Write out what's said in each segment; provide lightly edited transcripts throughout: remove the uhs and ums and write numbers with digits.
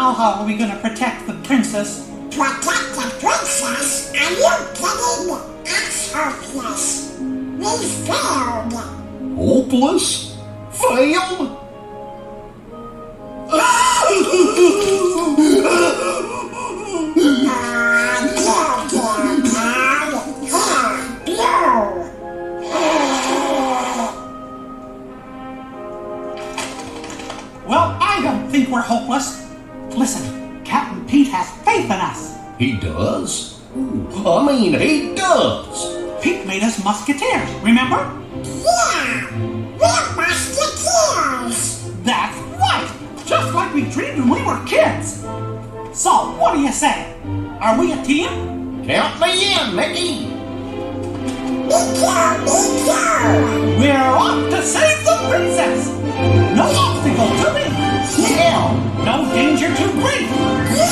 Now how are we gonna protect the princess? Protect the princess? Are you kidding? That's hopeless. We failed. Hopeless? Failed? Well, I don't think we're hopeless. Listen, Captain Pete has faith in us. He does? I mean, he does. Pete made us Musketeers, remember? Yeah, we're Musketeers. That's right! Just like we dreamed when we were kids. So, what do you say? Are we a team? Count me in, Mickey. Me too. We're off to save the princess! No obstacle too big! Yeah. No danger too great! You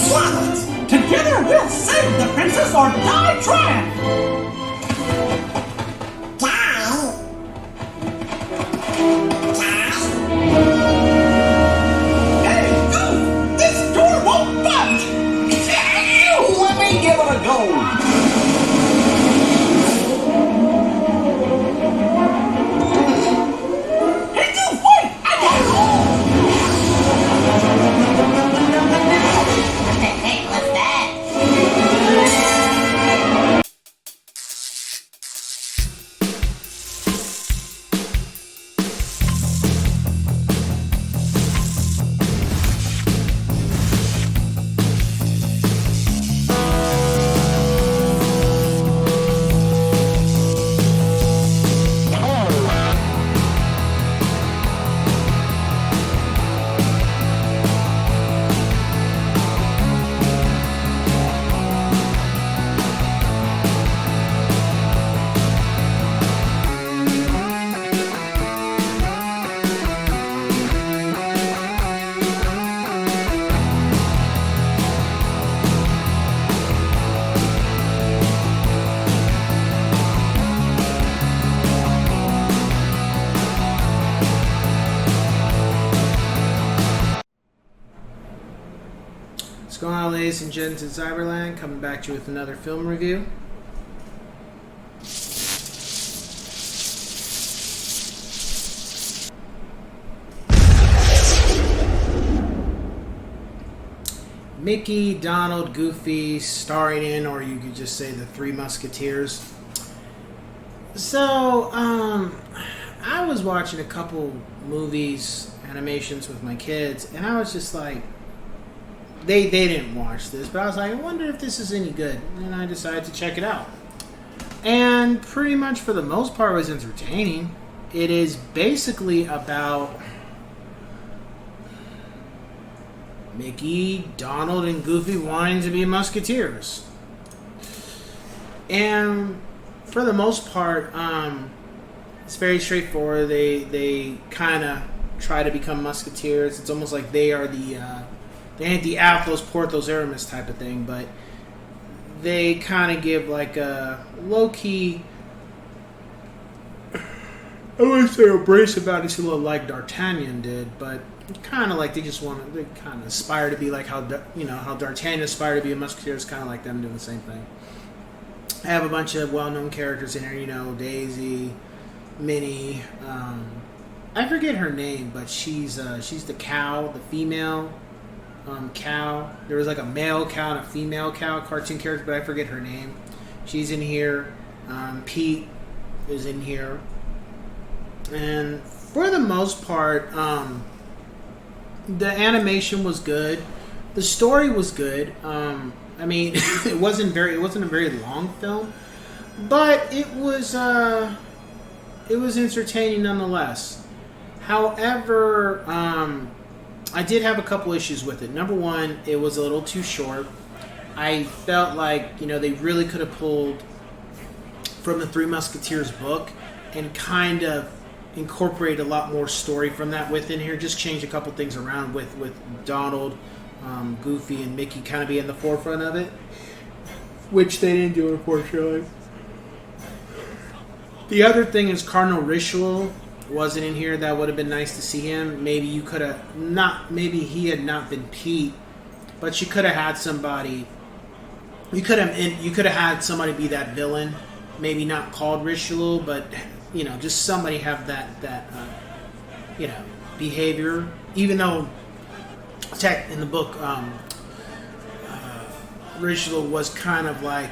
said it. Together we'll save the princess or die trying! Die? Hey, Goof! This door won't budge! Let me give it a go. Hey, Goof, wait! I got What the heck was that? What's going on, ladies and gents in Cyberland? Coming back to you with another film review. Mickey, Donald, Goofy starring in, or you could just say the Three Musketeers. So, I was watching a couple movies, animations with my kids, and I was just like, they didn't watch this, but I was like, I wonder if this is any good, and I decided to check it out. And pretty much for the most part, it was entertaining. It is basically about Mickey, Donald, and Goofy wanting to be Musketeers. And for the most part, it's very straightforward. They kind of try to become Musketeers. It's almost like they are they ain't the Athos, Porthos, Aramis type of thing, but they kind of give like a low-key, I wouldn't say embrace about it, a little like D'Artagnan did, but kind of like they kind of aspire to be like how D'Artagnan aspired to be a Musketeer. Is kind of like them doing the same thing. I have a bunch of well-known characters in here, Daisy, Minnie, I forget her name, but she's the cow, the female cow. There was like a male cow and a female cow cartoon character, but I forget her name. She's in here. Pete is in here. And for the most part, the animation was good. The story was good. I mean, it wasn't a very long film, but it was entertaining nonetheless. However, I did have a couple issues with it. Number one, it was a little too short. I felt like, they really could have pulled from the Three Musketeers book and kind of incorporate a lot more story from that within here. Just change a couple things around with Donald, Goofy, and Mickey kind of be in the forefront of it, which they didn't do, unfortunately. The other thing is Cardinal Richelieu wasn't in here, that would have been nice to see him. Maybe you could have not. Maybe he had not been Pete, but you could have had somebody. You could have had somebody be that villain. Maybe not called Richelieu, but just somebody have that behavior. Even though, in the book, Richelieu was kind of like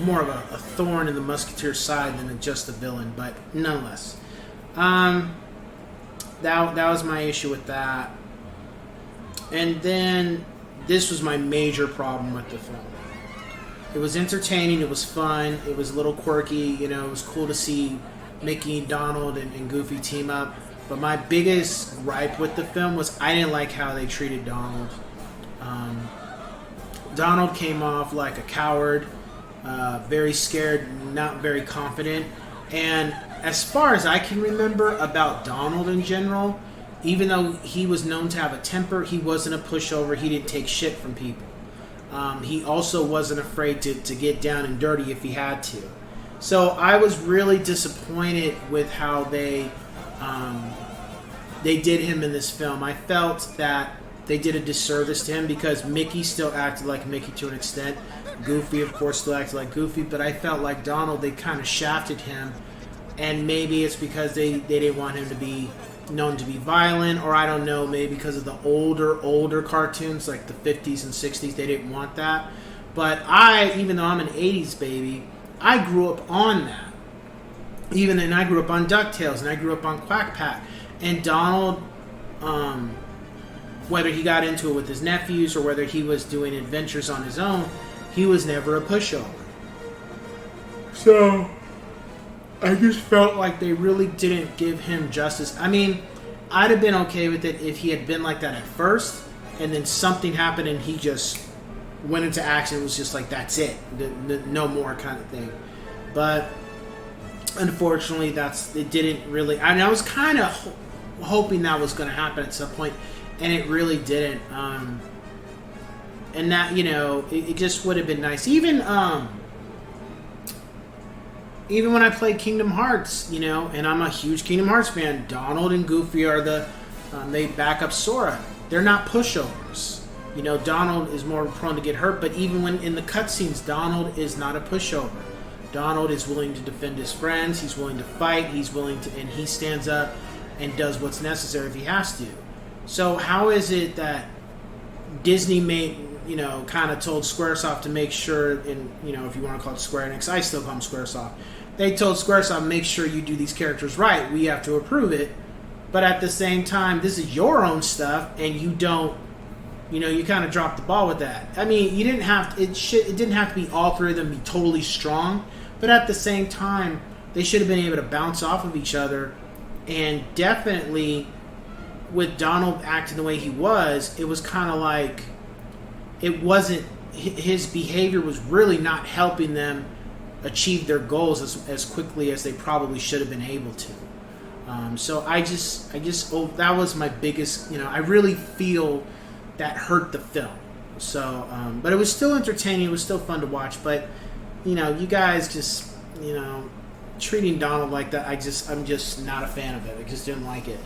more of a thorn in the Musketeers' side than just a villain, but nonetheless, that was my issue with that. And then this was my major problem with the film. It was entertaining, it was fun, it was a little quirky, it was cool to see Mickey, Donald, and Goofy team up. But my biggest gripe with the film was I didn't like how they treated Donald. Donald came off like a coward, very scared, not very confident. And as far as I can remember about Donald in general, even though he was known to have a temper, he wasn't a pushover. He didn't take shit from people. He also wasn't afraid to get down and dirty if he had to. So I was really disappointed with how they did him in this film. I felt that they did a disservice to him because Mickey still acted like Mickey to an extent. Goofy, of course, still acted like Goofy. But I felt like Donald, they kind of shafted him. And maybe it's because they didn't want him to be known to be violent, or I don't know, maybe because of the older cartoons like the 50s and 60s, they didn't want that. But even though I'm an 80s baby, I grew up on that. And I grew up on DuckTales, and I grew up on Quack Pack. And Donald, whether he got into it with his nephews or whether he was doing adventures on his own, he was never a pushover. So I just felt like they really didn't give him justice. I mean, I'd have been okay with it if he had been like that at first, and then something happened and he just went into action. It was just like, that's it. No more kind of thing. But unfortunately, it didn't really. I mean, I was kind of hoping that was going to happen at some point, and it really didn't. And that, it just would have been nice. Even when I played Kingdom Hearts, and I'm a huge Kingdom Hearts fan, Donald and Goofy are they back up Sora. They're not pushovers. Donald is more prone to get hurt, but even when in the cutscenes, Donald is not a pushover. Donald is willing to defend his friends, he's willing to fight, and he stands up and does what's necessary if he has to. So how is it that Disney kind of told Squaresoft to make sure, and if you want to call it Square Enix, I still call them Squaresoft. They told Squaresoft, make sure you do these characters right. We have to approve it. But at the same time, this is your own stuff, and you don't, you kind of dropped the ball with that. I mean, you didn't have to, it didn't have to be all three of them be totally strong, but at the same time, they should have been able to bounce off of each other. And definitely, with Donald acting the way he was, it was kind of like, it wasn't, his behavior was really not helping them achieve their goals as quickly as they probably should have been able to. So that was my biggest, I really feel that hurt the film. So, but it was still entertaining, it was still fun to watch, but, you guys just, treating Donald like that, I'm just not a fan of it. I just didn't like it.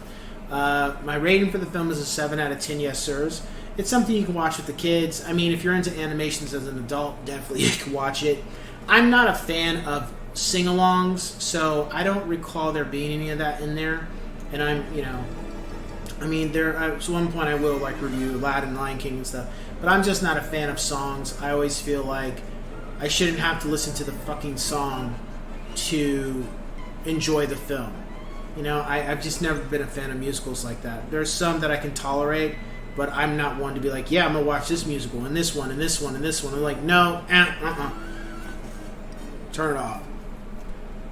My rating for the film is a 7 out of 10 yes sirs. It's something you can watch with the kids. I mean, if you're into animations as an adult, definitely you can watch it. I'm not a fan of sing-alongs, so I don't recall there being any of that in there. And at one point I will review Aladdin, Lion King and stuff, but I'm just not a fan of songs. I always feel like I shouldn't have to listen to the fucking song to enjoy the film. I've just never been a fan of musicals like that. There's some that I can tolerate, but I'm not one to be like, yeah, I'm going to watch this musical and this one and this one and this one. I'm like, no, turn it off.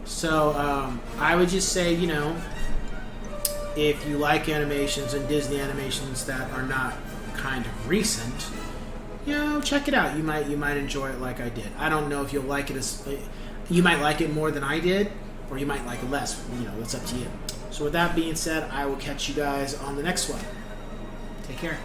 So I would just say, if you like animations and Disney animations that are not kind of recent, check it out. You might enjoy it like I did. I don't know if you'll like it you might like it more than I did, or you might like it less. It's up to you. So with that being said, I will catch you guys on the next one. Take care.